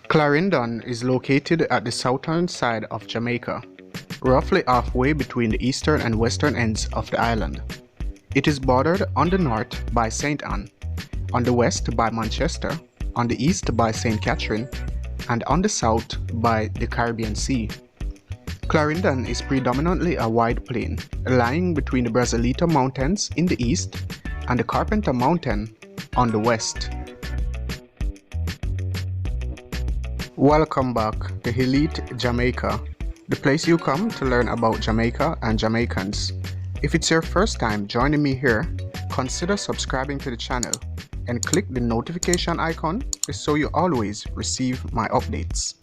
Clarendon is located at the southern side of Jamaica, roughly halfway between the eastern and western ends of the island. It is bordered on the north by St. Ann, on the west by Manchester, on the east by St. Catherine, and on the south by the Caribbean Sea. Clarendon is predominantly a wide plain, lying between the Brazilito Mountains in the east and the Carpenter Mountain on the west. Welcome back to Elite Jamaica, the place you come to learn about Jamaica and Jamaicans. If it's your first time joining me here, consider subscribing to the channel and click the notification icon so you always receive my updates.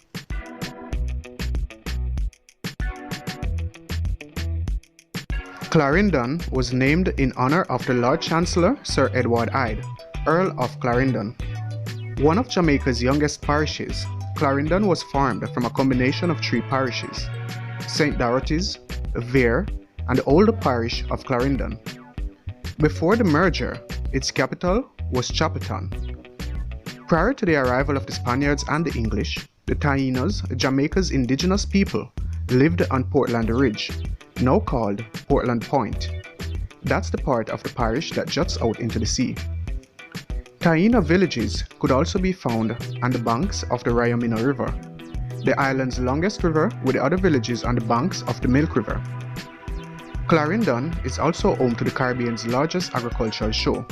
Clarendon was named in honor of the Lord Chancellor Sir Edward Hyde, Earl of Clarendon. One of Jamaica's youngest parishes, Clarendon was formed from a combination of three parishes: St. Dorothy's, Vere, and the older parish of Clarendon. Before the merger, its capital was Chapelton. Prior to the arrival of the Spaniards and the English, the Taínos, Jamaica's indigenous people, lived on Portland Ridge, now called Portland Point. That's the part of the parish that juts out into the sea. Taíno villages could also be found on the banks of the Ryamino River, the island's longest river, with the other villages on the banks of the Milk River. Clarendon is also home to the Caribbean's largest agricultural show.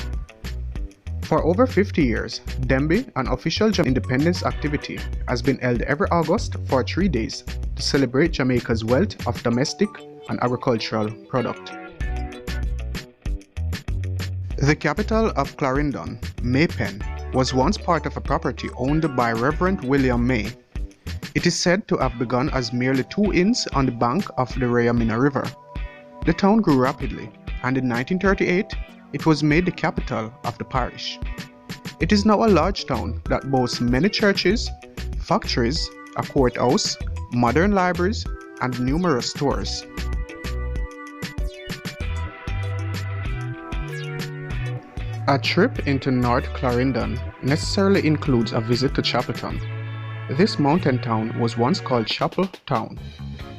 For over 50 years, Dembe, an official independence activity, has been held every August for 3 days to celebrate Jamaica's wealth of domestic and agricultural product. The capital of Clarendon, Maypen, was once part of a property owned by Reverend William May. It is said to have begun as merely 2 inns on the bank of the Ryamino River. The town grew rapidly, and in 1938, it was made the capital of the parish. It is now a large town that boasts many churches, factories, a courthouse, modern libraries, and numerous stores. A trip into North Clarendon necessarily includes a visit to Chapelton. This mountain town was once called Chapel Town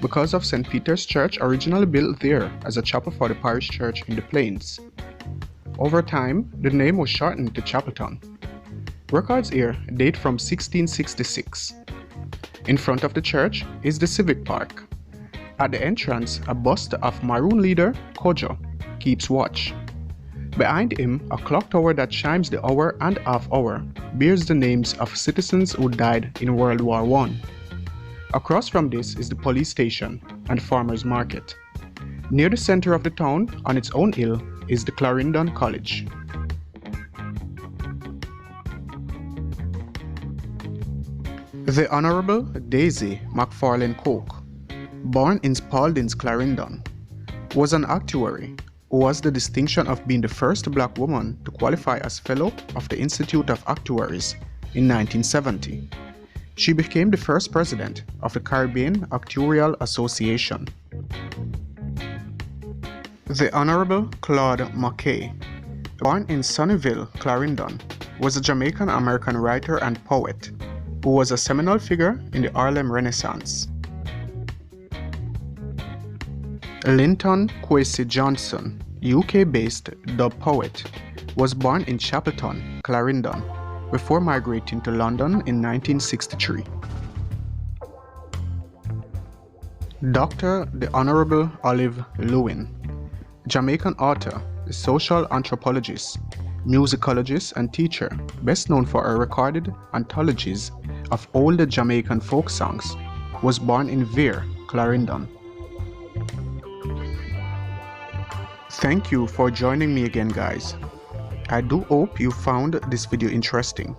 because of St. Peter's Church, originally built there as a chapel for the parish church in the plains. Over time, the name was shortened to Chapelton. Records here date from 1666. In front of the church is the Civic Park. At the entrance, a bust of Maroon leader Kojo keeps watch. Behind him, a clock tower that chimes the hour and half hour bears the names of citizens who died in World War I. Across from this is the police station and farmers market. Near the center of the town, on its own hill, is the Clarendon College. The Honorable Daisy Mcfarland Polk, born in Spalding's Clarendon, was an actuary who was the distinction of being the first black woman to qualify as Fellow of the Institute of Actuaries in 1970. She became the first president of the Caribbean Actuarial Association. The Honorable Claude Mckay, born in Sunnyvale, Clarendon, was a Jamaican-American writer and poet who was a seminal figure in the Harlem Renaissance. Linton Kwesi Johnson, UK-based dub poet, was born in Chapelton, Clarendon, before migrating to London in 1963. Dr. the Honorable Olive Lewin, Jamaican author, social anthropologist, musicologist, and teacher, best known for her recorded anthologies of older Jamaican folk songs, was born in Vere, Clarendon. Thank you for joining me again, guys. I do hope you found this video interesting.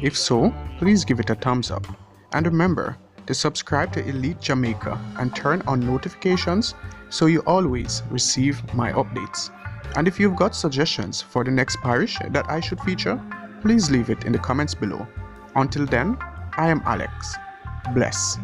If so, please give it a thumbs up. And remember to subscribe to Elite Jamaica and turn on notifications so you always receive my updates. And if you've got suggestions for the next parish that I should feature, please leave it in the comments below. Until then, I am Alex. Bless.